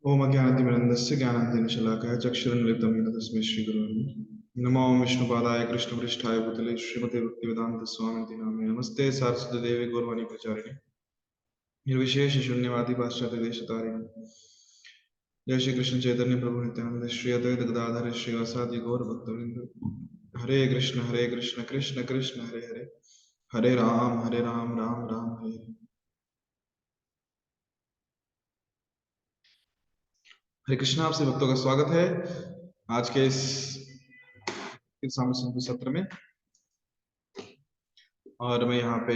ओम अज्ञानतिमिरन्दस्य ज्ञानाञ्जनशलाकया चक्षुरुन्मिलितं येन तस्मै श्रीगुरुवे नमो विष्णुपादाय कृष्णपृष्ठाय भूतले श्रीमते भक्तिवेदान्तस्वामिनिति नामिने नमस्ते सारस्वतीदेवी गौरवाणी प्रचारिणे निर्विशेष शून्यवादी पाश्चात्य देशतारिणे जय श्री कृष्ण चैतन्य प्रभु नित्यानंद श्री अद्वैत गदाधर श्रीवासादि गौर भक्तवृंद हरे कृष्ण कृष्ण कृष्ण हरे हरे हरे राम राम राम हरे हरे। हरे कृष्ण, आपसे भक्तों का स्वागत है आज के इस सामने संधि सत्र में। और मैं यहाँ पे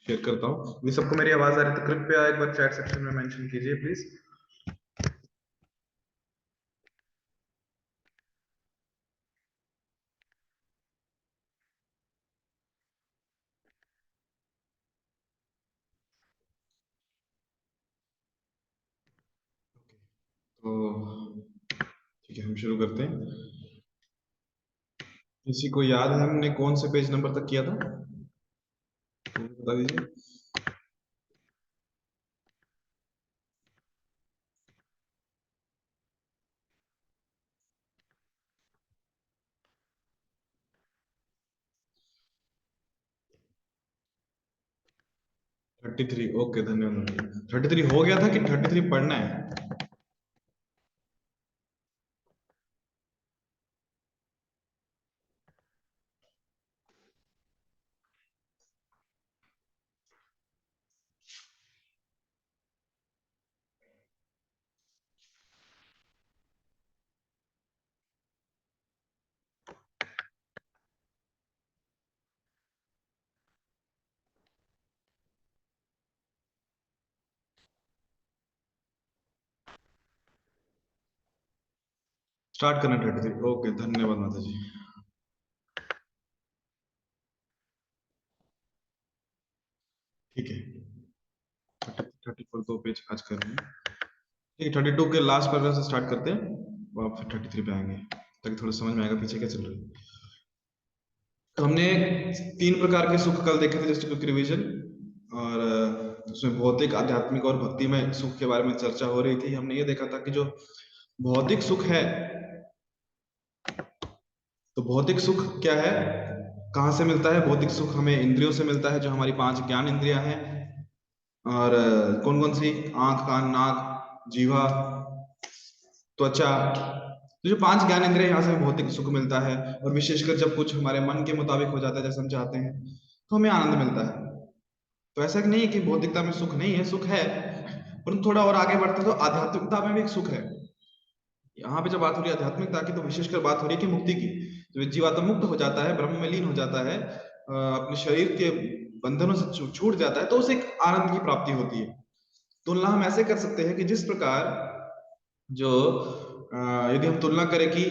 शेयर करता हूँ। ये सबको मेरी आवाज आ रही है तो कृपया एक बार चैट सेक्शन में मेंशन कीजिए प्लीज। तो ठीक है, हम शुरू करते हैं। किसी को याद है हमने कौन से पेज नंबर तक किया था, तो बता दीजिए। 33, ओके धन्यवाद। 33 हो गया था कि 33 पढ़ना है? स्टार्ट करना 33, ओके धन्यवाद माता जी। ठीक है, 34 दो पेज आज कर रहे हैं। ठीक है, 32 के लास्ट पैराग्राफ से स्टार्ट करते हैं और फिर 33 पे आएंगे ताकि थोड़ा समझ में आएगा पीछे क्या चल रहा है। तो हमने 3 प्रकार के सुख कल देखे थे, जस्ट क्विक रिवीजन। और उसमें भौतिक, आध्यात्मिक और भक्तिमय सुख के बारे में चर्चा हो रही थी। हमने ये देखा था कि जो भौतिक सुख है, तो भौतिक सुख क्या है, कहाँ से मिलता है? भौतिक सुख हमें इंद्रियों से मिलता है, जो हमारी 5 ज्ञान इंद्रियां हैं। और कौन कौन सी? आंख, कान, नाक, जीवा, त्वचा। तो जो 5 ज्ञान इंद्रिय, यहाँ से हमें भौतिक सुख मिलता है। और विशेषकर जब कुछ हमारे मन के मुताबिक हो जाता है, जैसे हम चाहते हैं, तो हमें आनंद मिलता है। तो ऐसा नहीं है कि भौतिकता में सुख नहीं है, सुख है। परंतु थोड़ा और आगे बढ़ते तो आध्यात्मिकता में भी एक सुख है। यहाँ पे जब बात हो रही है आध्यात्मिकता की, तो विशेषकर बात हो रही है कि मुक्ति की। जब जीवात्मा मुक्त हो जाता है, ब्रह्म में लीन हो जाता है, अपने शरीर के बंधनों से छूट जाता है, तो उसे एक आनंद की प्राप्ति होती है। तुलना हम ऐसे कर सकते हैं कि जिस प्रकार जो यदि हम तुलना करें कि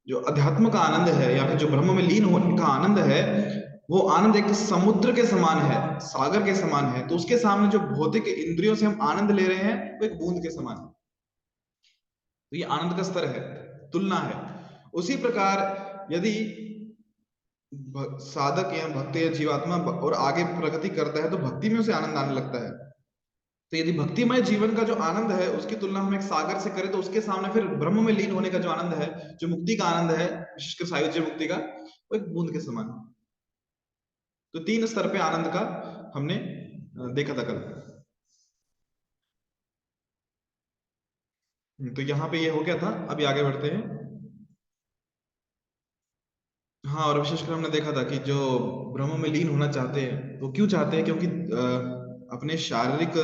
जो अध्यात्म का आनंद है या फिर जो ब्रह्म में लीन होने का आनंद है, वो आनंद एक समुद्र के समान है, सागर के समान है। तो उसके सामने जो भौतिक इंद्रियों से हम आनंद ले रहे हैं, वो एक बूंद के समान है। तो ये आनंद का स्तर है, तुलना है। उसी प्रकार यदि साधक या भक्त या जीवात्मा और आगे प्रगति करता है, तो भक्ति में उसे आनंद आने लगता है। तो यदि भक्तिमय जीवन का जो आनंद है, उसकी तुलना हम एक सागर से करें, तो उसके सामने फिर ब्रह्म में लीन होने का जो आनंद है, जो मुक्ति का आनंद है, विशेषकर सायुज्य मुक्ति का, वो एक बूंद के समान है। तो 3 स्तर पे आनंद का हमने देखा था कल। तो यहाँ पे ये हो गया था, अभी आगे बढ़ते हैं। हाँ, और विशेषकर हमने देखा था कि जो ब्रह्म में लीन होना चाहते हैं, वो क्यों चाहते हैं? क्योंकि अपने शारीरिक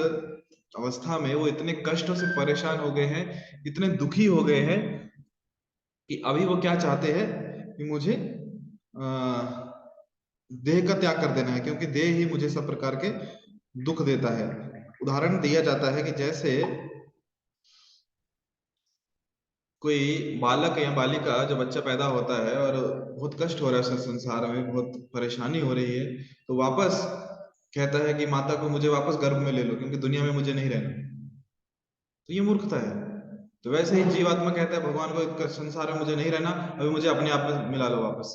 अवस्था में वो इतने कष्टों से परेशान हो गए हैं, इतने दुखी हो गए हैं, कि अभी वो क्या चाहते हैं कि मुझे देह का त्याग कर देना है, क्योंकि देह ही मुझे सब प्रकार के दुख देता है। उदाहरण दिया जाता है कि जैसे कोई बालक या बालिका, जो बच्चा पैदा होता है और बहुत कष्ट हो रहा है, संसार में बहुत परेशानी हो रही है, तो वापस कहता है कि माता को मुझे वापस गर्भ में ले लो, क्योंकि दुनिया में मुझे नहीं रहना। तो ये मूर्खता है। तो वैसे ही जीवात्मा कहता है भगवान को, संसार में मुझे नहीं रहना, अभी मुझे अपने आप में मिला लो वापस।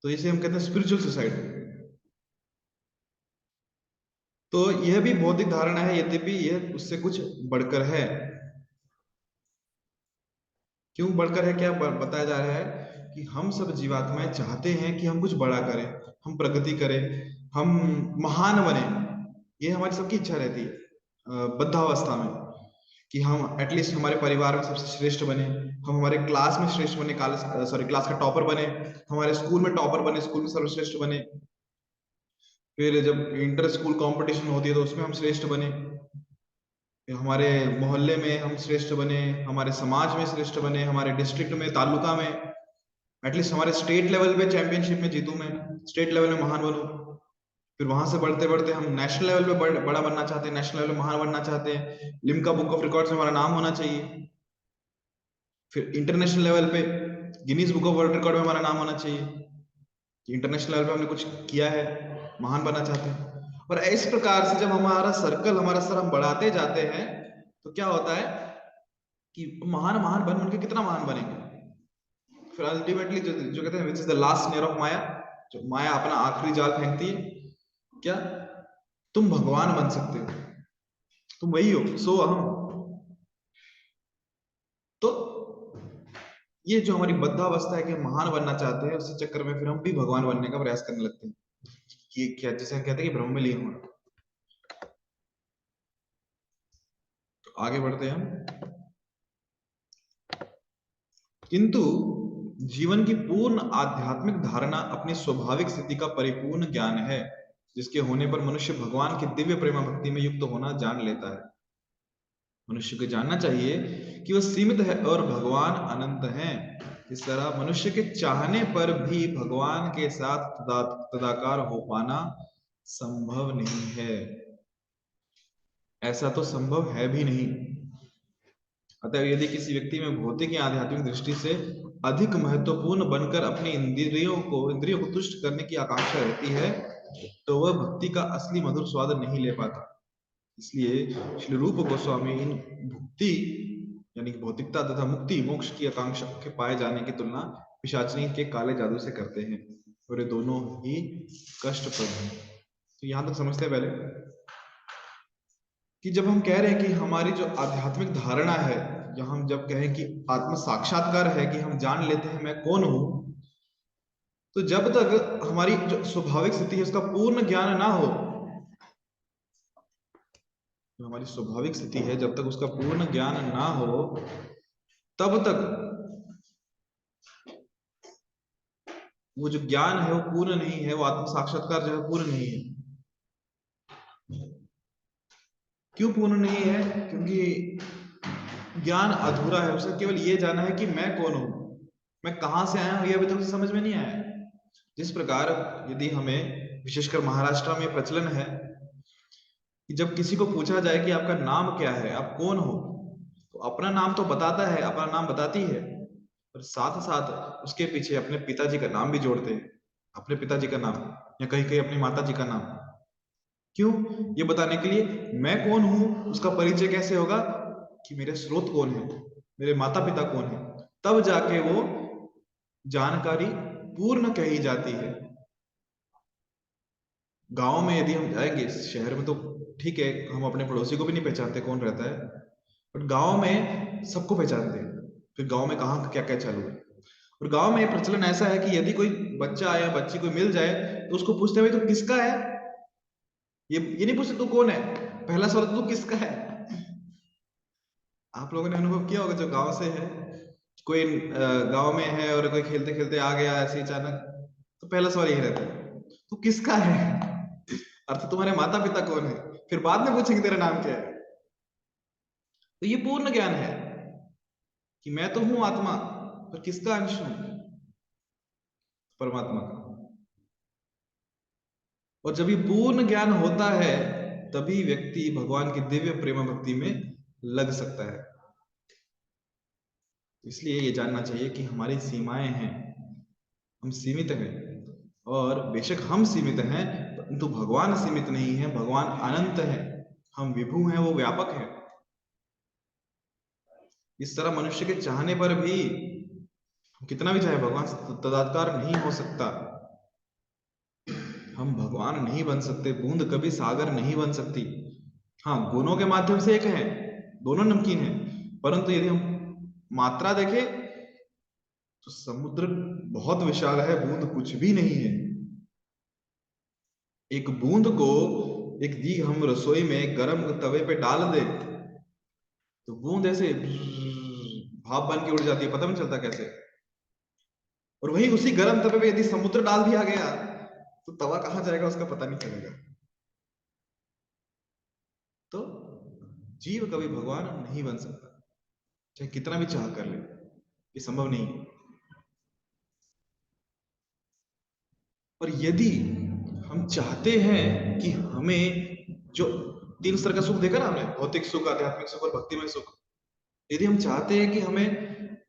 तो इसे हम कहते हैं स्पिरिचुअल सुसाइड। तो यह भी भौतिक धारणा है, यद्यपि यह उससे कुछ बढ़कर है। क्यों बढ़कर है, क्या बताया जा रहा है कि हम सब जीवात्माएं चाहते हैं कि हम कुछ बड़ा करें, हम प्रगति करें, हम महान बने। ये हमारी सबकी इच्छा रहती है बद्धावस्था में, कि हम एटलीस्ट हमारे परिवार में सबसे श्रेष्ठ बने, हम हमारे क्लास में श्रेष्ठ बने, क्लास का टॉपर बने, हमारे स्कूल में टॉपर बने, स्कूल में सर्वश्रेष्ठ बने, फिर जब इंटर स्कूल कंपटीशन होती है तो उसमें हम श्रेष्ठ बने, हमारे मोहल्ले में हम श्रेष्ठ बने, हमारे समाज में श्रेष्ठ बने, हमारे डिस्ट्रिक्ट में, तालुका में, एटलीस्ट हमारे स्टेट लेवल पे चैंपियनशिप में जीतूं, मैं स्टेट लेवल में महान बनूं। फिर वहां से बढ़ते बढ़ते हम नेशनल लेवल पे बड़ा बनना चाहते हैं, नेशनल लेवल में महान बनना चाहते हैं, लिम्का बुक ऑफ रिकॉर्ड्स में हमारा नाम होना चाहिए। फिर इंटरनेशनल लेवल पे Guinness book of world record में हमारा नाम होना चाहिए कि इंटरनेशनल लेवल पे हमने कुछ किया है, महान बनना चाहते हैं। और इस प्रकार से जब हमारा सर्कल, हमारा सर हम बढ़ाते जाते हैं तो क्या होता है कि महान महान बन के कितना महान बनेंगे। फिर अल्टीमेटली जो कहते हैं which is the last snare of माया, जो माया अपना आखिरी जाल फेंकती है, क्या तुम भगवान बन सकते हो, तुम वही हो, सो हम। तो ये जो हमारी बद्धावस्था है कि हम महान बनना चाहते हैं, उसी चक्कर में फिर हम भी भगवान बनने का प्रयास करने लगते हैं, कि क्या जैसे हम कहते हैं कि ब्रह्म में लीन होना। तो आगे बढ़ते हैं हम। किंतु जीवन की पूर्ण आध्यात्मिक धारणा अपनी स्वाभाविक स्थिति का परिपूर्ण ज्ञान है, जिसके होने पर मनुष्य भगवान की दिव्य प्रेमा भक्ति में युक्त होना जान लेता है। मनुष्य को जानना चाहिए कि वह सीमित है और भगवान अनंत हैं। इस तरह मनुष्य के चाहने पर भी भगवान के साथ तदाकार हो पाना संभव नहीं है। ऐसा तो संभव है भी नहीं। अतः यदि किसी व्यक्ति में भौतिक या आध्यात्मिक दृष्टि से अधिक महत्वपूर्ण बनकर अपनी इंद्रियों को तुष्ट करने की आकांक्षा रहती है, तो वह भक्ति का असली मधुर स्वाद नहीं ले पाता। इसलिए श्री रूप गोस्वामी इन भुक्ति यानी भौतिकता तथा मुक्ति मोक्ष की आकांक्षा के पाए जाने की तुलना पिशाचनी के काले जादू से करते हैं, और ये दोनों ही कष्टप्रद हैं। तो यहां तक समझते हैं पहले कि जब हम कह रहे हैं कि हमारी जो आध्यात्मिक धारणा है, या हम जब कहें कि आत्म साक्षात्कार है, कि हम जान लेते हैं मैं कौन हूं, तो जब तक हमारी जो स्वाभाविक स्थिति है उसका पूर्ण ज्ञान ना हो, जो हमारी स्वाभाविक स्थिति है जब तक उसका पूर्ण ज्ञान ना हो, तब तक वो जो ज्ञान है वो पूर्ण नहीं है, वो आत्म साक्षात्कार जो है पूर्ण नहीं है। क्यों पूर्ण नहीं है? क्योंकि ज्ञान अधूरा है, उसे केवल ये जाना है कि मैं कौन हूं, मैं कहां से आया हूं, ये अभी तक उसे समझ में नहीं आया। जिस प्रकार यदि हमें विशेषकर महाराष्ट्र में प्रचलन है कि जब किसी को पूछा जाए कि आपका नाम क्या है, आप कौन हो, तो अपना नाम तो बताता है, अपना नाम बताती है, और साथ साथ उसके पीछे अपने पिताजी का नाम भी जोड़ते हैं, अपने पिताजी का नाम, या कहीं कहीं अपनी माता जी का नाम। क्यों? ये बताने के लिए मैं कौन हूं उसका परिचय कैसे होगा, कि मेरे स्रोत कौन है, मेरे माता पिता कौन है, तब जाके वो जानकारी पूर्ण कही जाती है। गांव में यदि हम जाएंगे, शहर में तो ठीक है, हम अपने पड़ोसी को भी नहीं पहचानते कौन रहता है, बट गांव में सबको पहचानते हैं। फिर गांव में कहाँ क्या क्या चालू है, और गांव में प्रचलन ऐसा है कि यदि कोई बच्चा या बच्ची कोई मिल जाए तो उसको पूछते हैं भाई तू किसका है, ये नहीं पूछते तू कौन है, पहला सवाल तू किसका है। आप लोगों ने अनुभव किया होगा जो गांव से है, कोई गांव में है और कोई खेलते खेलते आ गया ऐसे अचानक, तो पहला सवाल यही रहता है तू किसका है, अर्थ तुम्हारे माता पिता कौन है, फिर बाद में पूछेंगे तेरा नाम क्या है। तो ये पूर्ण ज्ञान है कि मैं तो हूं आत्मा, पर किसका अंश हूं, परमात्मा का। और जब ये पूर्ण ज्ञान होता है तभी व्यक्ति भगवान की दिव्य प्रेम भक्ति में लग सकता है। इसलिए ये जानना चाहिए कि हमारी सीमाएं हैं, हम सीमित हैं, और बेशक हम सीमित हैं परंतु भगवान सीमित नहीं है, भगवान अनंत है, हम विभु हैं, वो व्यापक है। इस तरह मनुष्य के चाहने पर भी कितना भी चाहे भगवान तदाकार नहीं हो सकता। हम भगवान नहीं बन सकते, बूंद कभी सागर नहीं बन सकती। हाँ, गुणों के माध्यम से एक है, दोनों नमकीन है, परंतु यदि हम मात्रा देखें तो समुद्र बहुत विशाल है, बूंद कुछ भी नहीं है। एक बूंद को यदि हम रसोई में गर्म तवे पे डाल दे तो बूंद ऐसे भाप बन के उड़ जाती है, पता नहीं चलता कैसे। और वही उसी गर्म तवे पे यदि समुद्र डाल दिया गया तो तवा कहां जाएगा उसका पता नहीं चलेगा। तो जीव कभी भगवान नहीं बन सकता, चाहे कितना भी चाह कर ले, ये संभव नहीं है। और यदि हम चाहते हैं कि हमें जो तीन स्तर का सुख देखा ना हमने, भौतिक सुख, आध्यात्मिक सुख और भक्तिमय सुख, यदि हम चाहते हैं कि हमें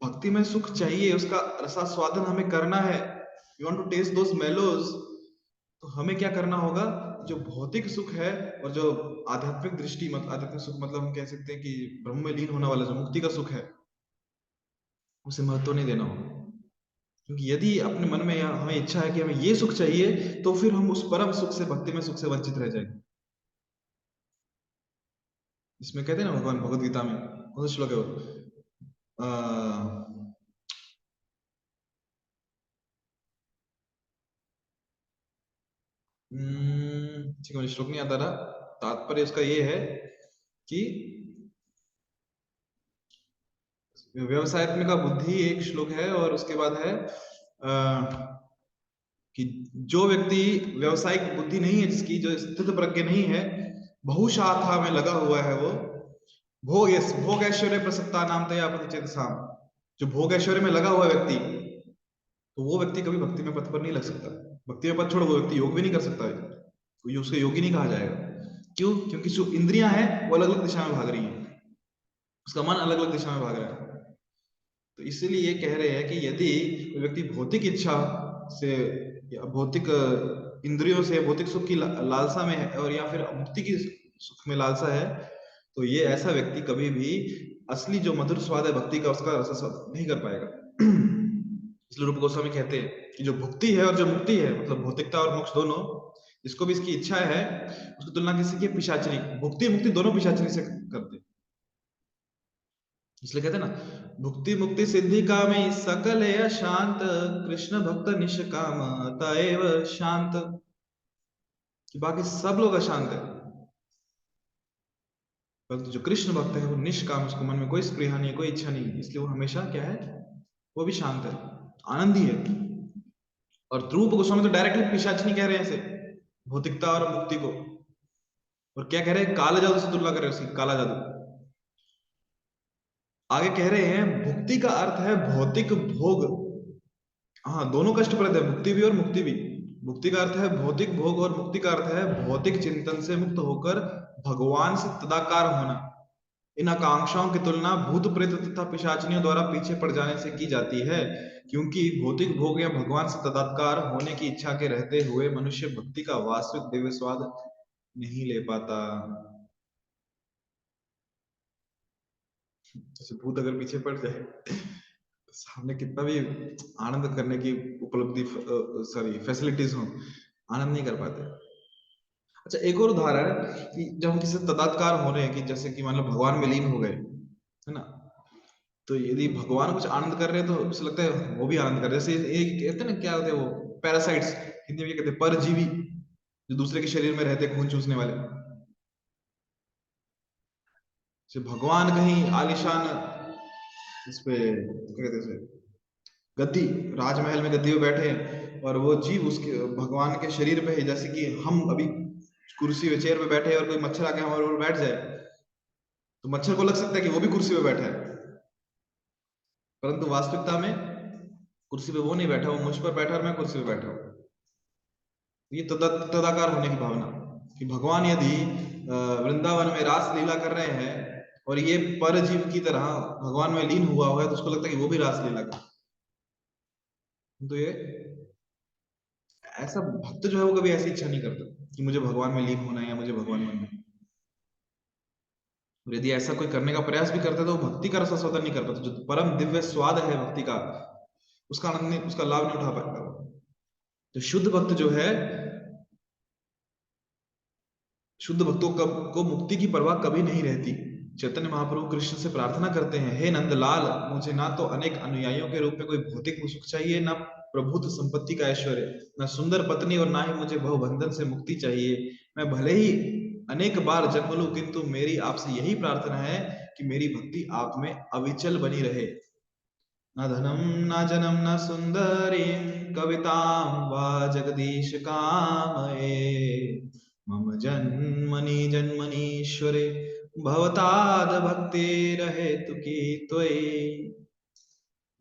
भक्तिमय सुख चाहिए, उसका रसास्वादन हमें करना है, यू वांट टू टेस्ट दोस मेलोज, तो हमें क्या करना होगा? जो भौतिक सुख है और जो आध्यात्मिक दृष्टि, मतलब आध्यात्मिक सुख मतलब हम कह सकते हैं कि ब्रह्म में लीन होने वाला जो मुक्ति का सुख है, उसे महत्व नहीं देना होगा। क्योंकि यदि अपने मन में हमें इच्छा है कि हमें ये सुख चाहिए, तो फिर हम उस परम सुख से, भक्तिमय सुख से वंचित रह जाएंगे। इसमें कहते हैं ना भगवान भगवत गीता में, कौन सा श्लोक है वो? ठीक है, मुझे श्लोक नहीं आता रहा। तात्पर्य उसका ये है कि व्यवसायत्मिका बुद्धि एक श्लोक है, और उसके बाद है कि जो व्यक्ति व्यवसायिक बुद्धि नहीं है, जिसकी जो स्थित प्रज्ञ नहीं है, बहुशाखा में लगा हुआ है, वो भोग ऐश्वर्य प्रसक्ता नाम तया प्रतिचेत साम, जो भोग ऐश्वर्य में लगा हुआ व्यक्ति, तो वो व्यक्ति कभी भक्ति में पथ पर नहीं लग सकता। भक्ति में पथ छोड़ो, वो व्यक्ति योग भी नहीं कर सकता है, तो ये उसको योगी नहीं कहा जाएगा। क्यों? क्योंकि जो इंद्रियां हैं वो अलग अलग दिशा में भाग रही हैं, उसका मन अलग अलग दिशा में भाग रहा है। तो इसीलिए ये कह रहे हैं कि यदि कोई व्यक्ति भौतिक इच्छा से या भौतिक इंद्रियों से भौतिक सुख की लालसा में है, और या फिर मुक्ति की सुख में लालसा है, तो ये ऐसा व्यक्ति कभी भी असली जो मधुर स्वाद है भक्ति का, उसका रस स्वाद नहीं कर पाएगा। इसलिए रूप गोस्वामी कहते हैं कि जो भुक्ति है और जो मुक्ति है, मतलब भौतिकता और मोक्ष दोनों, जिसको भी इसकी इच्छा है, उसकी तुलना किसी की पिशाचरी, भुक्ति मुक्ति दोनों पिशाचरी से करते। इसलिए कहते हैं ना, भुक्ति मुक्ति सिद्धि कामे सकल या शांत, कृष्ण भक्त निष्काम तएव शांत। कि बाकी सब लोग अशांत है, परंतु जो कृष्ण भक्त है वो निष्काम, उसको मन में कोई स्पृहा नहीं है, कोई इच्छा नहीं है, इसलिए वो हमेशा क्या है? वो भी शांत है, आनंदी है। और ध्रुव गोस्वामी तो डायरेक्टली पिशाच नहीं कह रहे हैं ऐसे भौतिकता और मुक्ति को, और क्या कह रहे हैं? काला जादू से तुलना कर रहे हैं उसकी, काला जादू। आगे कह रहे हैं भुक्ति का अर्थ है भौतिक भोग। हाँ, दोनों कष्टप्रद है, भुक्ति भी और मुक्ति भी। भुक्ति का अर्थ है भौतिक भोग और मुक्ति का अर्थ है भौतिक चिंतन से मुक्त होकर भगवान से तदाकार होना। इन आकांक्षाओं की तुलना भूत प्रेत तथा पिशाचनियों द्वारा पीछे पड़ जाने से की जाती है, क्योंकि भौतिक भोग या भगवान से तदाकार होने की इच्छा के रहते हुए मनुष्य भक्ति का वास्तविक दिव्य स्वाद नहीं ले पाता। जैसे भूत अगर पीछे पड़ जाए तो सामने कितना भी आनंद करने की उपलब्धि, सॉरी फैसिलिटीज हो, आनंद नहीं कर पाते। अच्छा, एक और उदाहरण कि जब हम किसी से तदात्कार हो रहे हैं, कि जैसे कि मान लो भगवान में लीन हो गए, है ना, तो यदि भगवान कुछ आनंद कर रहे हैं तो उसे लगता है वो भी आनंद कर रहे हैं। जैसे एक कहते हैं ना, क्या होते हैं वो पैरासाइट्स, हिंदी में कहते हैं परजीवी, जो दूसरे के शरीर में रहते हैं, खून चूसने वाले। जैसे भगवान कहीं आलिशान इस पे क्या कहते हैं उसे, गद्दी, राजमहल में गद्दी पे बैठे हैं, और वो जीव उसके भगवान के शरीर पे है, जैसे कि हम अभी कुर्सी पे चेयर पे बैठे हैं और कोई मच्छर आके हमारे ऊपर बैठ जाए, तो मच्छर को लग सकता है कि वो भी कुर्सी पे बैठा है, परंतु वास्तविकता में कुर्सी पे वो नहीं बैठा, वो मुझ पर बैठा और मैं कुर्सी पे बैठा हूँ। ये तदाकार होने की भावना, कि भगवान यदि वृंदावन में रास लीला कर रहे हैं और ये पर जीव की तरह भगवान में लीन हुआ है, तो उसको लगता है कि वो भी रास लीला कर। तो ये ऐसा भक्त जो है वो कभी ऐसी इच्छा नहीं करता कि मुझे भगवान में लीन होना है या मुझे भगवान बनना है। और यदि ऐसा कोई करने का प्रयास भी करता है तो वो भक्ति का रस आस्वादन नहीं कर पाता, जो परम दिव्य स्वाद है भक्ति का, उसका आनंद नहीं, उसका लाभ नहीं उठा पाएगा। तो शुद्ध भक्त जो है शुद्ध भक्तों को मुक्ति की परवाह कभी नहीं रहती। चैतन्य महाप्रभु कृष्ण से प्रार्थना करते हैं, हे नंदलाल, मुझे ना तो अनेक अनुयायियों के रूप में कोई भौतिक सुख चाहिए, ना प्रभुत्व संपत्ति का ऐश्वर्य, ना सुंदर पत्नी, और ना ही मुझे भवबंधन से मुक्ति चाहिए। मैं भले ही अनेक बार जन्म लूं, किंतु मेरी आपसे यही प्रार्थना है कि मेरी भक्ति आप में अविचल बनी रहे। न धनम न जनम न सुंदरी कवितां वा जगदीश कामये, मम जन्मनि जन्मनीश्वरे भवताद भक्ति रहे तुकी त्वयि।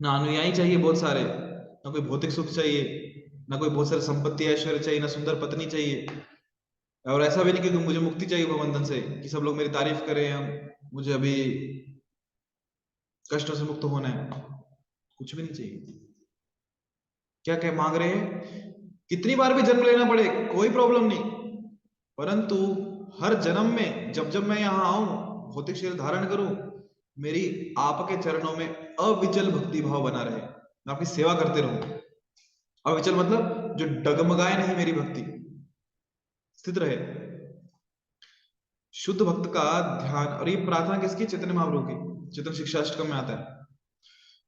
ना अनुयायी चाहिए बहुत सारे, ना कोई भौतिक सुख चाहिए, ना कोई बहुत सारी संपत्ति ऐश्वर्य चाहिए, ना सुंदर पत्नी चाहिए, और ऐसा भी नहीं कि मुझे मुक्ति चाहिए भवबंधन से कि सब लोग मेरी तारीफ करें, हम मुझे अभी कष्टों से मुक्त होना है, कुछ भी नहीं चाहिए। क्या क्या मांग रहे हैं? कितनी बार भी जन्म लेना पड़े कोई प्रॉब्लम नहीं, परंतु हर जन्म में जब जब मैं यहाँ आऊं, भौतिक शरीर धारण करूं, मेरी आपके चरणों में अविचल भक्ति भाव बना रहे, मैं आपकी सेवा करते रहूं। अविचल मतलब जो डगमगाए नहीं, मेरी भक्ति स्थित रहे। शुद्ध भक्त का ध्यान, और ये प्रार्थना किसकी? चैतन्य महाप्रभु की, चैतन्य शिक्षाष्टकम में आता है।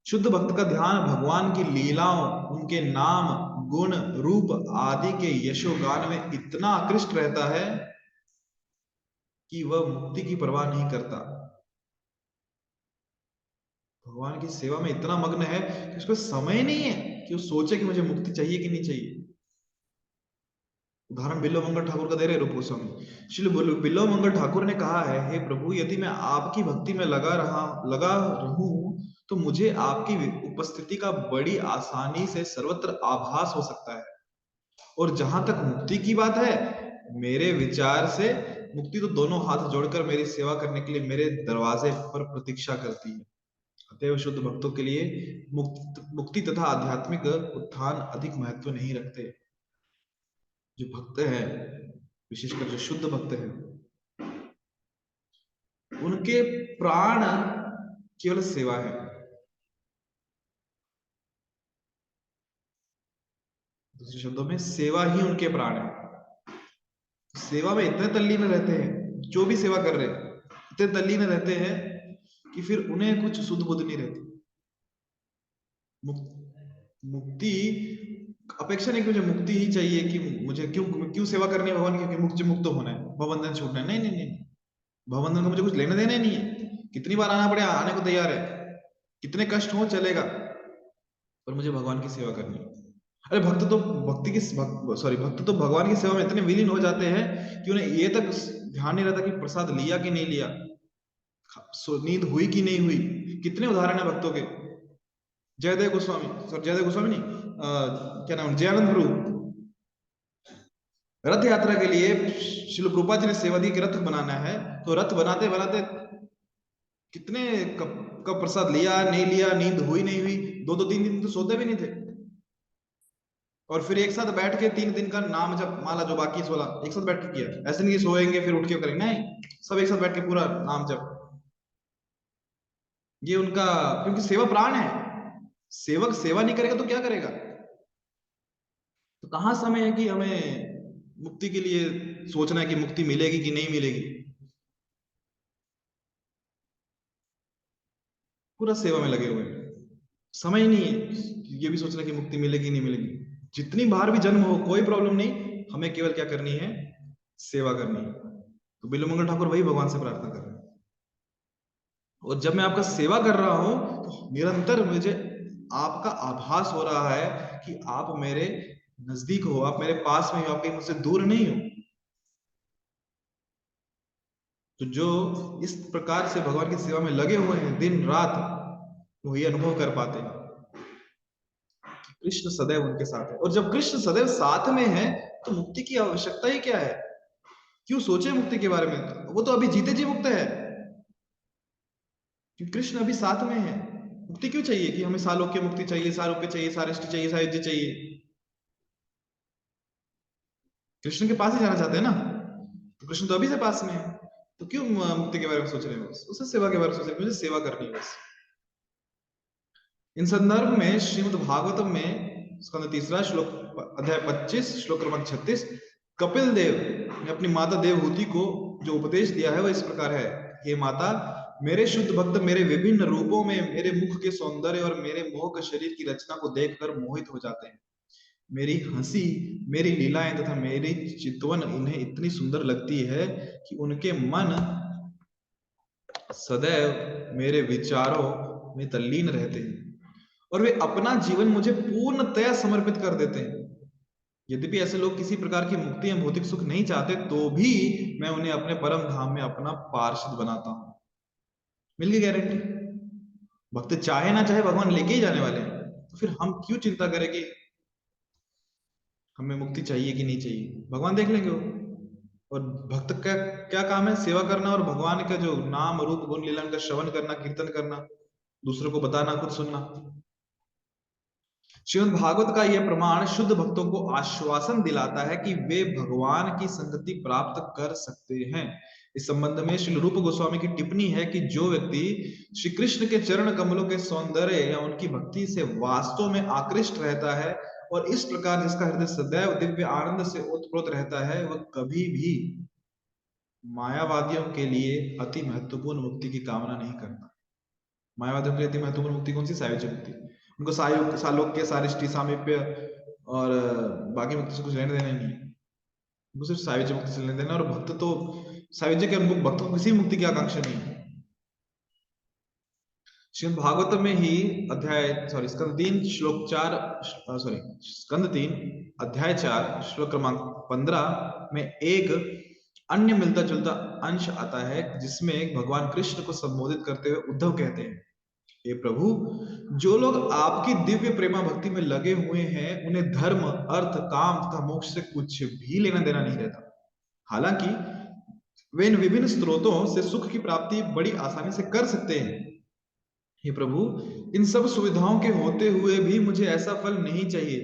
शुद्ध भक्त का ध्यान भगवान की लीलाओं, उनके नाम, गुण, रूप आदि के यशोगान में इतना आकृष्ट रहता है कि वह मुक्ति की परवाह नहीं करता। भगवान की सेवा में इतना मग्न है कि उसको समय नहीं है कि वो सोचे कि मुझे मुक्ति चाहिए कि नहीं चाहिए। उदाहरण बिल्लो मंगल ठाकुर का दे रहे रूप गोस्वामी। श्री बिल्लो मंगल ठाकुर ने कहा है, हे प्रभु, यदि मैं आपकी भक्ति में लगा रहूं तो मुझे आपकी उपस्थिति का बड़ी आसानी से सर्वत्र आभास हो सकता है। और जहां तक मुक्ति की बात है, मेरे विचार से मुक्ति तो दोनों हाथ जोड़कर मेरी सेवा करने के लिए मेरे दरवाजे पर प्रतीक्षा करती है। अतएव शुद्ध भक्तों के लिए मुक्ति तथा आध्यात्मिक उत्थान अधिक महत्व नहीं रखते। जो भक्त है, विशेषकर जो शुद्ध भक्त है, उनके प्राण केवल सेवा है। दूसरे शब्दों में, सेवा ही उनके प्राण है। सेवा में इतने तल्लीन रहते हैं, जो भी सेवा कर रहे हैं इतने तल्लीन रहते हैं कि फिर उन्हें कुछ सुध बुध नहीं रहती। मुक्ति अपेक्षा नहीं कि मुझे मुक्ति ही चाहिए, कि मुझे क्यों क्यों सेवा करनी है भगवान की, क्योंकि मुझे मुक्त होना है, भवबंधन छूटना है। नहीं नहीं नहीं, भवबंधन का मुझे कुछ लेने देने नहीं है। कितनी बार आना पड़े, आने को तैयार है, कितने कष्ट हो चलेगा, पर मुझे भगवान की सेवा करनी है। अरे भक्त तो भगवान की सेवा में इतने विलीन हो जाते हैं कि उन्हें ये तक ध्यान नहीं रहता कि प्रसाद लिया कि नहीं लिया, नींद हुई कि नहीं हुई। कितने उदाहरण है भक्तों के। जयदेव गोस्वामी, जयदेव गोस्वामी नहीं, क्या नाम, जयानंद प्रभु रथ यात्रा के लिए श्रील प्रभुपाद जी ने सेवा दी कि रथ बनाना है, तो रथ बनाते बनाते कितने कब प्रसाद लिया नहीं लिया, नींद हुई नहीं हुई, दो दो तीन दिन तो सोते भी नहीं थे। और फिर एक साथ बैठ के 3 दिन का नाम जब माला जो बाकी 16 एक साथ बैठ के किया। ऐसे नहीं कि सोएंगे फिर उठ के करेंगे, नहीं, सब एक साथ बैठ के पूरा नाम जप। ये उनका, क्योंकि सेवा प्राण है। सेवक सेवा नहीं करेगा तो क्या करेगा? तो कहां समय है कि हमें मुक्ति के लिए सोचना है कि मुक्ति मिलेगी कि नहीं मिलेगी। पूरा सेवा में लगे हुए हैं, समय ही नहीं है ये भी सोचना कि मुक्ति मिलेगी नहीं मिलेगी। जितनी बार भी जन्म हो कोई प्रॉब्लम नहीं, हमें केवल क्या करनी है? सेवा करनी है। तो बिल्लो मंगल ठाकुर वही भगवान से प्रार्थना कर रहे हैं। और जब मैं आपका सेवा कर रहा हूं तो निरंतर मुझे आपका आभास हो रहा है कि आप मेरे नजदीक हो, आप मेरे पास में हो, आप कहीं मुझसे दूर नहीं हो। तो जो इस प्रकार से भगवान की सेवा में लगे हुए हैं दिन रात, वो ये अनुभव कर पाते हैं कि कृष्ण सदैव उनके साथ है। और जब कृष्ण सदैव साथ में है तो मुक्ति की आवश्यकता ही क्या है? क्यों सोचे मुक्ति के बारे में? वो तो अभी जीते जी मुक्त है, क्योंकि कृष्ण अभी साथ में है। मुक्ति क्यों चाहिए कि हमें सालों की मुक्ति चाहिए, सारोग्य चाहिए, सारिष्टि चाहिए, साहित्य चाहिए? कृष्ण के पास ही जाना चाहते हैं ना, तो कृष्ण तो अभी से पास में है, तो क्यों मुक्ति के बारे में सोच रहे हैं? बस उसे सेवा के बारे में सोच रहे हैं, मुझे सेवा करनी है बस। इन संदर्भ में श्रीमद् भागवतम में स्कंद 3 श्लोक अध्याय 25 श्लोक क्रमांक 36 कपिल देव ने अपनी माता देवहूति को जो उपदेश दिया है वह इस प्रकार है, हे माता, मेरे शुद्ध भक्त मेरे विभिन्न रूपों में मेरे मुख के सौंदर्य और मेरे मोहक शरीर की रचना को देखकर मोहित हो जाते हैं। मेरी हंसी, मेरी लीलाएं तथा मेरी चितवन इन्हें इतनी सुंदर लगती है कि उनके मन सदैव मेरे विचारों में तल्लीन रहते हैं और वे अपना जीवन मुझे पूर्णतया समर्पित कर देते हैं। यद्यपि ऐसे लोग किसी प्रकार की मुक्ति या भौतिक सुख नहीं चाहते, तो भी मैं उन्हें अपने परम धाम में अपना पार्षद बनाता हूं। मिल गई गारंटी। भक्त चाहे ना चाहे भगवान लेके ही जाने वाले हैं, तो फिर हम क्यों चिंता करें कि हमें मुक्ति चाहिए कि नहीं चाहिए? भगवान देख लेंगे वो। और भक्त का क्या काम है? सेवा करना और भगवान का जो नाम रूप गुण लीला का श्रवण करना, कीर्तन करना, दूसरों को बताना, खुद सुनना। श्रीमद् भागवत का यह प्रमाण शुद्ध भक्तों को आश्वासन दिलाता है कि वे भगवान की संगति प्राप्त कर सकते हैं। इस संबंध में श्री रूप गोस्वामी की टिप्पणी है कि जो व्यक्ति श्री कृष्ण के चरण कमलों के सौंदर्य या उनकी भक्ति से वास्तव में आकृष्ट रहता है और इस प्रकार जिसका हृदय सदैव दिव्य आनंद से ओतप्रोत रहता है, वह कभी भी मायावादियों के लिए अति महत्वपूर्ण मुक्ति की कामना नहीं करता। मायावादियों के लिए अति महत्वपूर्ण मुक्ति कौन सी? सायुज्य मुक्ति। उनको सालोक्य, सारिष्टि, सामीप्य और बाकी मुक्ति से कुछ लेने देने नहीं है। उनको सिर्फ सायुज्य मुक्ति से लेने देना। और भक्त तो सायुज्य के अनुभव, भक्त को किसी मुक्ति की आकांक्षा नहीं है। श्रीमद् भागवत में ही स्कंद 3 श्लोक 4 स्कंद 3 अध्याय 4 श्लोक क्रमांक 15 में एक अन्य मिलता जुलता अंश आता है, जिसमें भगवान कृष्ण को संबोधित करते हुए उद्धव कहते हैं, हे प्रभु, जो लोग आपकी दिव्य प्रेमा भक्ति में लगे हुए हैं, उन्हें धर्म, अर्थ, काम तथा मोक्ष से कुछ भी लेना देना नहीं रहता। हालांकि वे इन विभिन्न स्रोतों से सुख की प्राप्ति बड़ी आसानी से कर सकते हैं। हे प्रभु, इन सब सुविधाओं के होते हुए भी मुझे ऐसा फल नहीं चाहिए।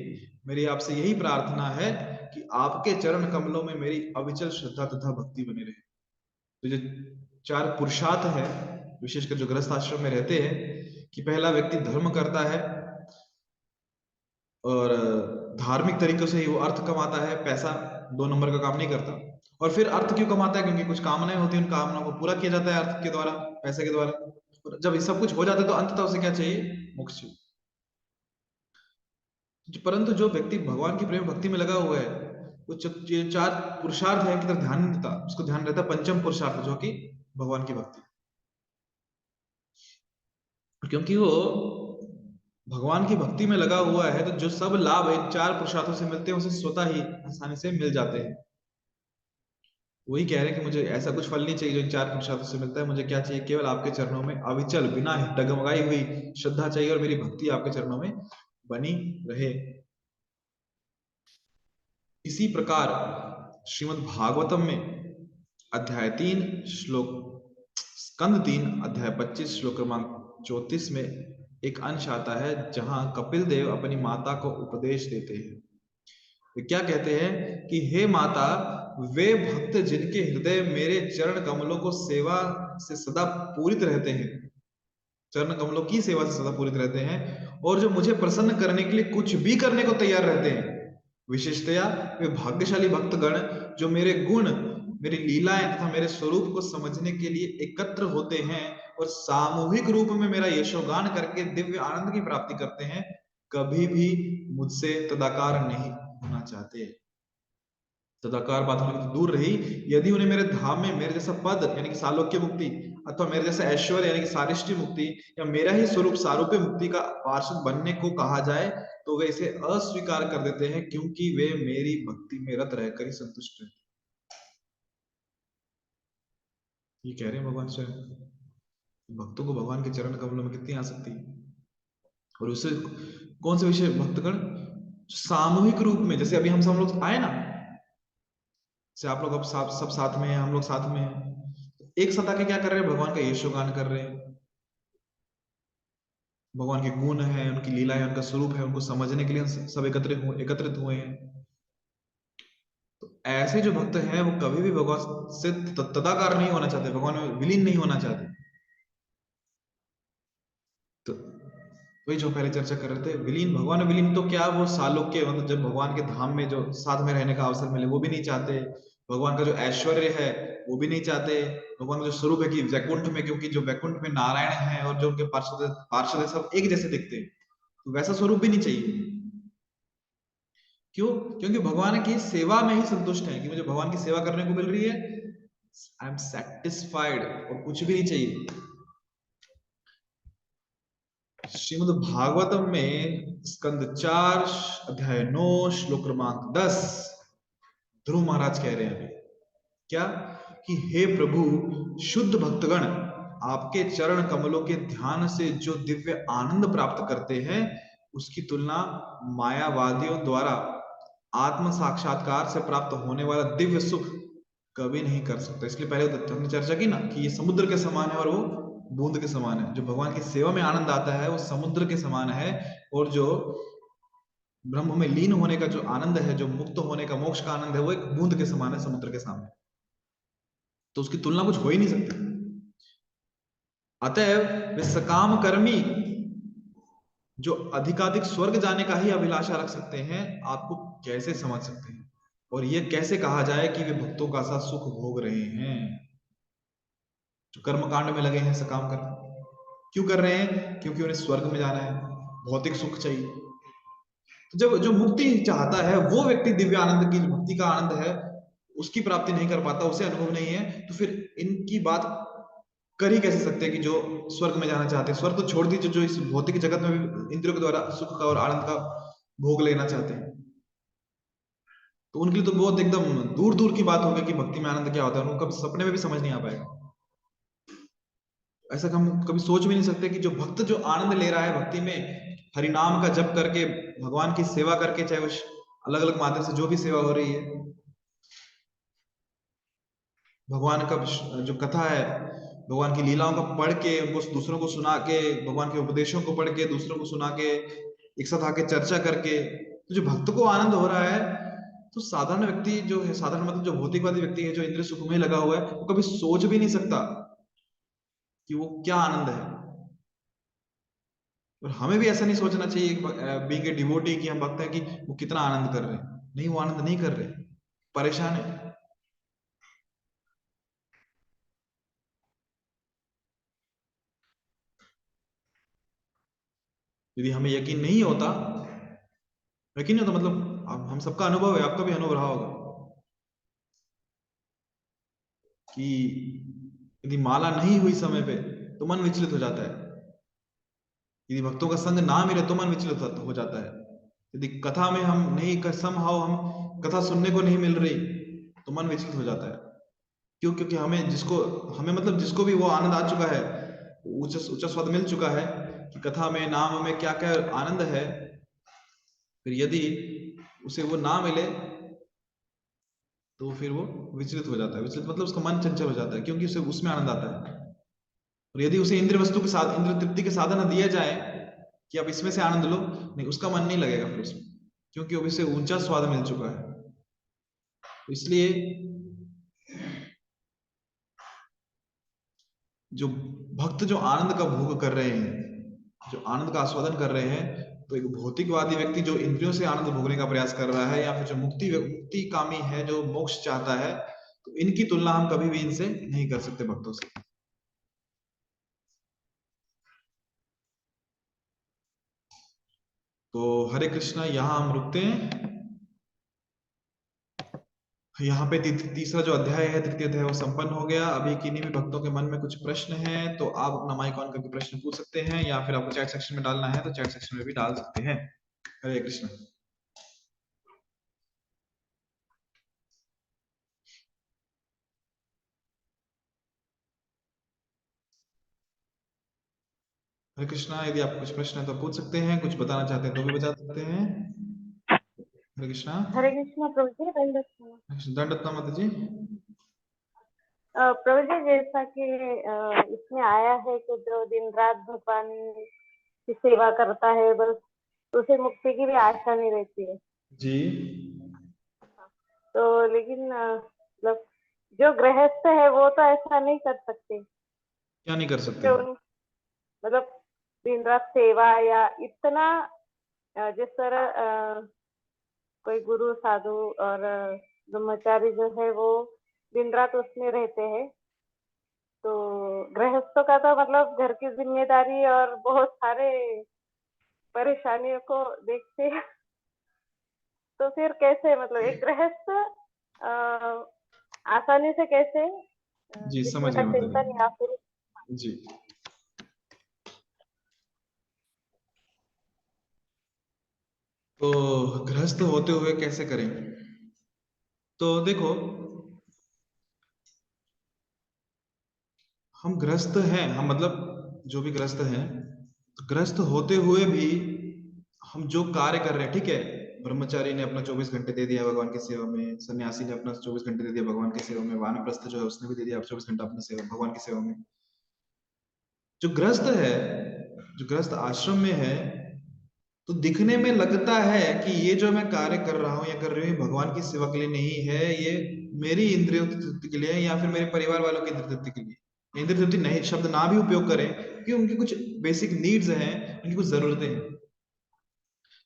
मेरी आपसे यही प्रार्थना है कि आपके चरण कमलों में मेरी अविचल श्रद्धा तथा भक्ति बनी रहे। तो जो 4 पुरुषार्थ है, विशेषकर जो गृहस्थ आश्रम में रहते हैं, कि पहला व्यक्ति धर्म करता है और धार्मिक तरीकों से ही वो अर्थ कमाता है, पैसा 2 नंबर का काम नहीं करता। और फिर अर्थ क्यों कमाता है? क्योंकि कुछ कामनाएं होती हैं, उन कामनाओं को पूरा किया जाता है अर्थ के द्वारा, पैसे के द्वारा। और जब ये सब कुछ हो जाता है तो अंततः उसे क्या चाहिए? मोक्ष चाहिए। परंतु जो व्यक्ति भगवान की प्रेम भक्ति में लगा हुआ है, वो 4 पुरुषार्थ है की तरफ ध्यान नहीं देता। उसको ध्यान रहता है पंचम पुरुषार्थ, जो कि भगवान की भक्ति। क्योंकि वो भगवान की भक्ति में लगा हुआ है, तो जो सब लाभ इन 4 पुरुषार्थों से मिलते हैं उसे स्वतः ही आसानी से मिल जाते हैं। वही कह रहे हैं कि मुझे ऐसा कुछ फल नहीं चाहिए जो इन 4 पुरुषार्थों से मिलता है। मुझे क्या चाहिए? केवल आपके चरणों में अविचल, बिना डगमगाई हुई श्रद्धा चाहिए, और मेरी भक्ति आपके चरणों में बनी रहे। इसी प्रकार श्रीमद् भागवतम में अध्याय 3 श्लोक स्कंद 3 अध्याय 25 श्लोक क्रमांक 34 में एक अंश आता है, जहां कपिल देव अपनी माता को उपदेश देते हैं। वे क्या कहते हैं कि हे माता, वे भक्त जिनके हृदय मेरे चरण कमलों को सेवा से सदा पूरित रहते हैं, चरण कमलों की सेवा से सदा पूरित रहते हैं, और जो मुझे प्रसन्न करने के लिए कुछ भी करने को तैयार रहते हैं, विशेषतया वे भाग्यशाली भक्तगण जो मेरे गुण, मेरी लीलाएं तथा मेरे स्वरूप को समझने के लिए एकत्र होते हैं और सामूहिक रूप में मेरा यशोगान करके दिव्य आनंद की प्राप्ति करते हैं, कभी भी मुझसे तदाकार नहीं होना चाहते। तदाकार बात होने तो दूर रही, यदि उन्हें मेरे धाम में मेरे जैसा पद यानी कि सालोक्य मुक्ति, अथवा मेरे जैसा ऐश्वर्य यानी कि सारिष्टि मुक्ति, या मेरा ही स्वरूप सारूप्य मुक्ति का पार्षद बनने को कहा जाए, तो वे इसे अस्वीकार कर देते हैं, क्योंकि वे मेरी भक्ति में रत रहकर ही संतुष्ट रहते। ये कह रहे हैं भगवान स्वयं। भक्तों को भगवान के चरण कमलों में कितनी आसक्ति है। और उससे कौन से विषय? भक्तगण सामूहिक रूप में, जैसे अभी हम सब लोग आए ना, से आप लोग अब सब साथ में हैं, हम लोग साथ में हैं, एक साथ आके क्या कर रहे हैं? भगवान का यशोगान कर रहे हैं। भगवान के गुण है, उनकी लीला है, उनका स्वरूप है, उनको समझने के लिए सब एकत्रित हुए हैं। तो ऐसे जो भक्त हैं वो कभी भी भगवान से तदाकार नहीं होना चाहते, भगवान में विलीन नहीं होना चाहते। तो वही जो पहले चर्चा कर रहे थे, विलीन, भगवान में विलीन तो क्या, वो सालोक्य, मतलब जब भगवान के धाम में जो साथ में रहने का अवसर मिले वो भी नहीं चाहते। भगवान का जो ऐश्वर्य है वो भी नहीं चाहते। भगवान का जो स्वरूप है कि वैकुंठ में, क्योंकि जो वैकुंठ में नारायण है और जो उनके पार्षद पार्षद है सब एक जैसे दिखते हैं, तो वैसा स्वरूप भी नहीं चाहिए। क्यों? क्योंकि भगवान की सेवा में ही संतुष्ट है कि मुझे भगवान की सेवा करने को मिल रही है, आई एम सेटिस्फाइड, और कुछ भी नहीं चाहिए। श्रीमद् भागवतम में स्कंद 4 अध्याय 9 श्लोक क्रमांक 10, ध्रुव महाराज कह रहे हैं अभी क्या, कि हे प्रभु, शुद्ध भक्तगण आपके चरण कमलों के ध्यान से जो दिव्य आनंद प्राप्त करते हैं, उसकी तुलना मायावादियों द्वारा आत्म साक्षात्कार से प्राप्त होने वाला दिव्य सुख कभी नहीं कर सकता। इसलिए पहले हमने चर्चा की ना कि ये समुद्र के समान है और वो बूंद के समान है। जो भगवान की सेवा में आनंद आता है वो समुद्र के समान है, और जो ब्रह्म में लीन होने का जो आनंद है, जो मुक्त होने का मोक्ष का आनंद है, वो एक बूंद के समान है समुद्र के सामने। तो उसकी तुलना कुछ हो ही नहीं सकती। अतएव वे सकाम कर्मी जो अधिकाधिक स्वर्ग जाने का ही अभिलाषा रख सकते हैं, आपको कैसे समझ सकते हैं, और ये कैसे कहा जाए कि वे भक्तों का सा सुख भोग रहे हैं। जो कर्म कांड में लगे हैं सकाम कर्म क्यों कर रहे हैं? क्योंकि उन्हें स्वर्ग में जाना है, भौतिक सुख चाहिए। तो जब जो मुक्ति चाहता है वो व्यक्ति दिव्य आनंद की, भक्ति का आनंद है, उसकी प्राप्ति नहीं कर पाता, उसे अनुभव नहीं है, तो फिर इनकी बात कर ही कैसे सकते हैं कि जो स्वर्ग में जाना चाहते हैं। स्वर्ग तो छोड़ दीजिए, जो इस भौतिक जगत में भी इंद्रियों के द्वारा सुख का और आनंद का भोग लेना चाहते हैं, तो उनके लिए तो बहुत एकदम दूर दूर की बात होगी कि भक्ति में आनंद क्या होता है। उनको कभी सपने में भी समझ नहीं आ पाएगा। ऐसा हम कभी सोच भी नहीं सकते कि जो भक्त जो आनंद ले रहा है भक्ति में, हरिनाम का जप करके, भगवान की सेवा करके, चाहे वो अलग अलग माध्यम से जो भी सेवा हो रही है, भगवान का जो कथा है, भगवान की लीलाओं का पढ़ के, उनको दूसरों को सुना के, भगवान के उपदेशों को पढ़ के दूसरों को सुना के, एक साथ आके चर्चा करके, तो जो भक्त को आनंद हो रहा है, तो साधारण व्यक्ति जो है, साधारण मतलब जो भौतिकवादी व्यक्ति है, जो इंद्रिय सुख में लगा हुआ है, वो कभी सोच भी नहीं सकता कि वो क्या आनंद है। और हमें भी ऐसा नहीं सोचना चाहिए बीइंग ए डिवोटी कि हम भक्त हैं कि वो कितना आनंद कर रहे हैं। नहीं, वो आनंद नहीं कर रहे, परेशान है। यदि हमें यकीन नहीं होता, यकीन नहीं होता मतलब हम सबका अनुभव है, आपका भी अनुभव रहा होगा कि यदि माला नहीं हुई समय पे तो मन विचलित हो जाता है। यदि भक्तों का संग ना मिले तो मन विचलित हो जाता है। यदि कथा में हम नहीं, समहाउ हम कथा सुनने को नहीं मिल रही, तो मन विचलित हो जाता है। क्यों? क्योंकि हमें जिसको, हमें मतलब जिसको भी वो आनंद आ चुका है, उच्च उच्च स्वाद मिल चुका है कि कथा में, नाम में क्या क्या आनंद है, फिर यदि उसे वो ना मिले तो फिर वो विचलित हो जाता है। विचलित मतलब उसका मन चंचल हो जाता है, क्योंकि उसे उसमें आनंद आता है। और यदि उसे इंद्रिय वस्तु के साथ, इंद्रिय तृप्ति के साधन दिया जाए कि आप इसमें से आनंद लो, नहीं, उसका मन नहीं लगेगा फिर उसमें, क्योंकि अब इसे ऊंचा स्वाद मिल चुका है। तो इसलिए जो भक्त जो आनंद का भोग कर रहे हैं, जो आनंद का आस्वादन कर रहे हैं, तो एक भौतिकवादी व्यक्ति जो इंद्रियों से आनंद भोगने का प्रयास कर रहा है, या फिर जो मुक्ति कामी है, जो मोक्ष चाहता है, तो इनकी तुलना हम कभी भी इनसे नहीं कर सकते, भक्तों से। तो हरे कृष्णा, यहाँ हम रुकते हैं। यहाँ पे तीसरा जो अध्याय है, तृतीय अध्याय, वो संपन्न हो गया। अभी किन्हीं भी भक्तों के मन में कुछ प्रश्न है तो आप अपना माइक ऑन करके प्रश्न पूछ सकते हैं, या फिर आपको चैट सेक्शन में डालना है तो चैट सेक्शन में भी डाल सकते हैं। हरे कृष्ण। हरे कृष्णा, यदि आपको कुछ प्रश्न है तो पूछ सकते हैं, कुछ बताना चाहते हैं तो भी बता सकते हैं। हरे कृष्णा। हरे कृष्णा प्रभु जी, दंडवत दंडवत माता जी। प्रभु जी, जैसा कि इसमें आया है कि जो दिन रात भगवान की सेवा करता है, बस उसे मुक्ति की भी आशा नहीं रहती है जी। तो लेकिन मतलब जो गृहस्थ है वो तो ऐसा नहीं कर सकते। क्या नहीं कर सकते? जो मतलब दिन रात सेवा या इतना जिस तरह कोई गुरु साधु और ब्रह्मचारी जो है वो दिन रात उसमें रहते हैं, तो गृहस्थों का तो मतलब घर की जिम्मेदारी और बहुत सारे परेशानियों को देखते हैं। तो फिर कैसे मतलब एक गृहस्थ आसानी से कैसे जी ईश्वर समझ का गया माता चिंतन या फिर जी। जी, तो गृहस्थ होते हुए कैसे करें? तो देखो, हम गृहस्थ हैं, हम मतलब जो भी गृहस्थ हैं, तो गृहस्थ होते हुए भी हम जो कार्य कर रहे हैं, ठीक है, ब्रह्मचारी ने अपना 24 घंटे दे दिया भगवान की सेवा में, सन्यासी ने अपना 24 घंटे दे दिया भगवान की सेवा में, वानप्रस्थ जो है उसने भी दे दिया 24 घंटा अपनी सेवा भगवान की सेवा में। जो गृहस्थ है, जो गृहस्थ आश्रम में है, तो दिखने में लगता है कि ये जो मैं कार्य कर रहा हूँ या कर रही हूँ, भगवान की सेवा के लिए नहीं है, ये मेरी इंद्रियों की तृप्ति के लिए है या फिर मेरे परिवार वालों की इंद्रिय तृप्ति के लिए। इंद्रिय तृप्ति नहीं शब्द ना भी उपयोग करें, क्योंकि उनकी कुछ बेसिक नीड्स हैं, उनकी कुछ जरूरतें हैं।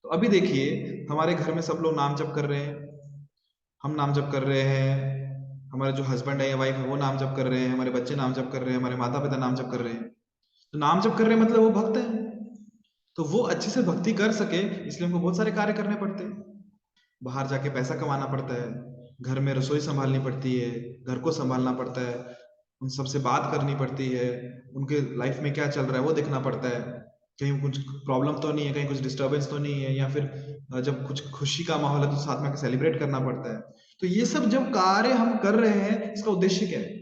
तो अभी देखिए, हमारे घर में सब लोग नाम जप कर रहे हैं, हम नाम जप कर रहे हैं, हमारे जो हस्बैंड है या वाइफ है वो नाम जप कर रहे हैं, हमारे बच्चे नाम जप कर रहे हैं, हमारे माता पिता नाम जप कर रहे हैं। तो नाम जप कर रहे हैं मतलब वो भक्त है, तो वो अच्छे से भक्ति कर सके इसलिए हमको बहुत सारे कार्य करने पड़ते हैं। बाहर जाके पैसा कमाना पड़ता है, घर में रसोई संभालनी पड़ती है, घर को संभालना पड़ता है, उन सबसे बात करनी पड़ती है, उनके लाइफ में क्या चल रहा है वो देखना पड़ता है, कहीं कुछ प्रॉब्लम तो नहीं है, कहीं कुछ डिस्टरबेंस तो नहीं है, या फिर जब कुछ खुशी का माहौल है तो साथ में सेलिब्रेट करना पड़ता है। तो ये सब जब कार्य हम कर रहे हैं, इसका उद्देश्य क्या है?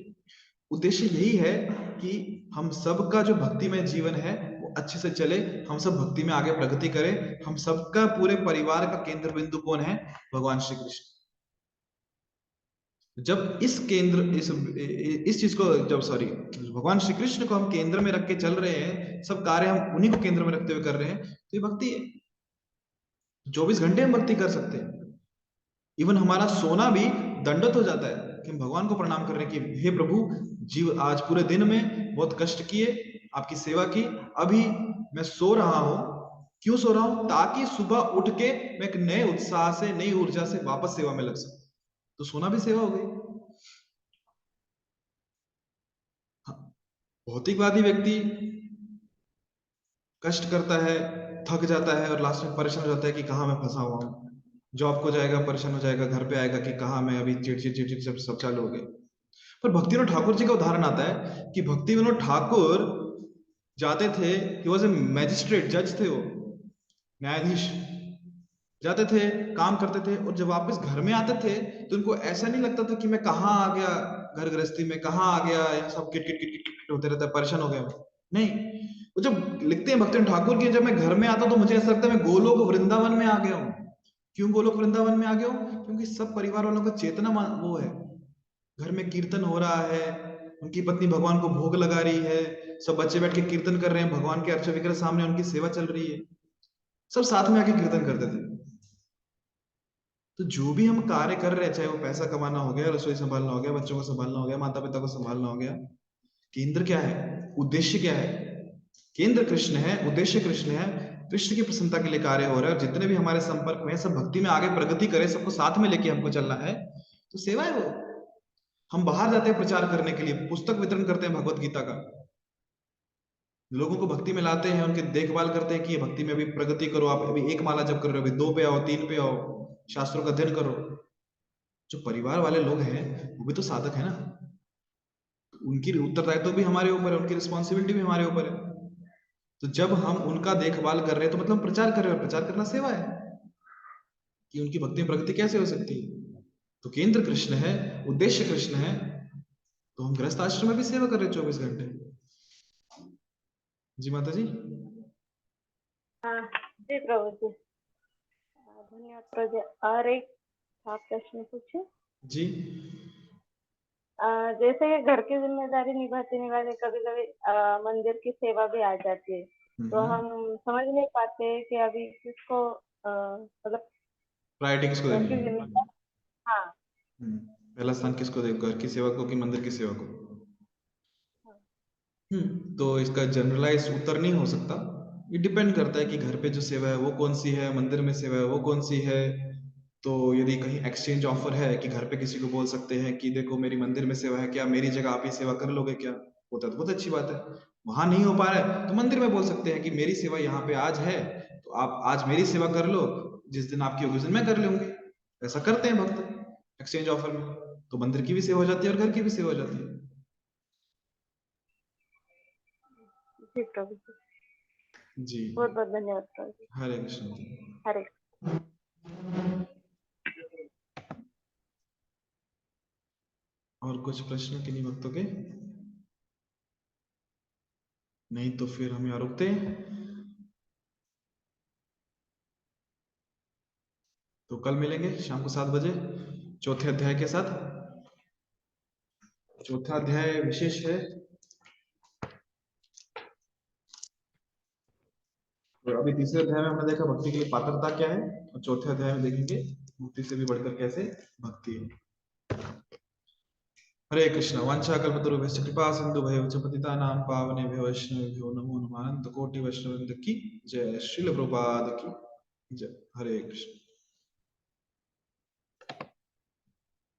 उद्देश्य यही है कि हम सबका जो भक्तिमय जीवन है वो अच्छे से चले, हम सब भक्ति में आगे प्रगति करें। हम सबका पूरे परिवार का केंद्र बिंदु कौन है? भगवान श्री कृष्ण। जब इस केंद्र इस चीज को जब सॉरी भगवान श्री कृष्ण को हम केंद्र में रख के चल रहे हैं, सब कार्य हम उन्हीं को केंद्र में रखते हुए कर रहे हैं, तो ये भक्ति है। 24 घंटे हम भक्ति कर सकते हैं। इवन हमारा सोना भी दंडत हो जाता है कि हम भगवान को प्रणाम कर रहे हैं कि हे प्रभु, जीव आज पूरे दिन में बहुत कष्ट किए, आपकी सेवा की, अभी मैं सो रहा हूं। क्यों सो रहा हूं? ताकि सुबह उठ के मैं एक नए उत्साह से, नई ऊर्जा से वापस सेवा में लग सकूं। तो सोना भी सेवा हो गई। हाँ, भौतिकवादी व्यक्ति कष्ट करता है, थक जाता है और लास्ट में परेशान हो जाता है कि कहाँ मैं फंसा हुआ हूँ। जॉब को जाएगा, परेशान हो जाएगा, घर पे आएगा कि कहाँ मैं, अभी चिड़चिड़ चिड़चिड़ सब चालू हो गए। पर भक्ति विनोद ठाकुर जी का उदाहरण आता है कि भक्ति विनोद ठाकुर जाते थे, ही वॉज ए मैजिस्ट्रेट, जज थे वो, न्यायाधीश। जाते थे, काम करते थे, और जब वापस घर में आते थे तो उनको ऐसा नहीं लगता था कि मैं कहाँ आ गया, घर गृहस्थी में कहाँ आ गया, यहाँ सब kit kit kit kit kit होते रहता है, परेशान हो गया मैं। नहीं, वो जब लिखते हैं भक्ति विनोद ठाकुर की, जब मैं घर में आता तो मुझे ऐसा लगता है मैं गोलोक वृंदावन में आ गया हूँ। क्यों गोलोक वृंदावन में आ गया हूँ? क्योंकि सब परिवार वालों का चेतना वो है, घर में कीर्तन हो रहा है, उनकी पत्नी भगवान को भोग लगा रही है, सब बच्चे बैठ के कीर्तन कर रहे हैं, भगवान के अर्चा विग्रह सामने उनकी सेवा चल रही है, सब साथ में आके कीर्तन करते थे। तो जो भी हम कार्य कर रहे हैं, चाहे वो पैसा कमाना हो गया, रसोई संभालना हो गया, बच्चों को संभालना हो गया, माता पिता को संभालना हो गया, केंद्र क्या है? उद्देश्य क्या है? केंद्र कृष्ण है, उद्देश्य कृष्ण है, कृष्ण की प्रसन्नता के लिए कार्य हो रहा है। और जितने भी हमारे संपर्क में सब भक्ति में आगे प्रगति करें, सबको साथ में लेके हमको चलना है, तो सेवा है वो। हम बाहर जाते हैं प्रचार करने के लिए, पुस्तक वितरण करते हैं भगवत गीता का, लोगों को भक्ति में लाते हैं, उनकी देखभाल करते हैं कि ये भक्ति में अभी प्रगति करो, आप अभी एक माला जप कर रहे हो, अभी 2 पे आओ, 3 पे आओ, शास्त्रों का अध्ययन करो। जो परिवार वाले लोग हैं वो भी तो साधक है ना, उनकी उत्तरदायित्व भी हमारे ऊपर है, उनकी रिस्पॉन्सिबिलिटी भी हमारे ऊपर है। तो जब हम उनका देखभाल कर रहे हैं तो मतलब प्रचार कर रहे हैं, और प्रचार करना सेवा है, कि उनकी भक्ति में प्रगति कैसे हो सकती है। तो केंद्र कृष्ण है, उद्देश्य कृष्ण है, तो हम गृहस्थ आश्रम में भी सेवा कर रहे हैं 24 घंटे। जी माता जी। हाँ जी प्रभु जी, धन्यवाद प्रभु जी। और एक आप प्रश्न पूछे। जी जैसे ये घर की जिम्मेदारी निभाते निभाते कभी कभी मंदिर की सेवा भी आ जाती है, तो हम समझ नहीं पाते कि अभी किसको मतलब प्रायोरिटी किसको घर देनी की है? जिम्मेदारी। हाँ। पहला स्थान किसको दे? घर की सेवा को कि मंदिर की सेवा को? हाँ। तो इसका जनरलाइज उत्तर नहीं हो सकता, ये डिपेंड करता है कि घर पे जो सेवा है वो कौन सी है, मंदिर में सेवा है वो कौन सी है। तो यदि कहीं एक्सचेंज ऑफर है कि घर पे किसी को बोल सकते हैं कि देखो मेरी मंदिर में सेवा है, क्या मेरी जगह आप ही सेवा कर लोगे क्या, होता तो बहुत अच्छी बात है। वहां नहीं हो पा रहा है तो मंदिर में बोल सकते हैं कि मेरी सेवा यहाँ पे आज है, तो आप आज मेरी सेवा कर लो, जिस दिन आपकी होगी उस दिन मैं कर लूंगी। ऐसा करते हैं भक्त एक्सचेंज ऑफर में, तो मंदिर की भी सेवा हो जाती है और घर की भी सेवा हो जाती है। जी प्रभु जी, जी, बहुत बहुत धन्यवाद प्रभु जी। हरे कृष्ण। हरे और कुछ प्रश्न किन्हीं भक्तों के? नहीं तो फिर हम यहाँ रुकते हैं। तो कल मिलेंगे शाम को 7 बजे चौथे अध्याय के साथ। चौथा अध्याय विशेष है। तो अभी तीसरे अध्याय में हमने देखा भक्ति के लिए पात्रता क्या है, और चौथे अध्याय में देखेंगे मुक्ति से भी बढ़कर कैसे भक्ति है। हरे कृष्ण। वांछा कल्पतरुभ्यश्च कृपा सिन्धुभ्यो च पतितानां पावनेभ्यो वैष्णवेभ्यो नमो नमः। अनंत कोटि वैष्णववृंद की जय। श्रील प्रभुपाद की जय। हरे कृष्ण।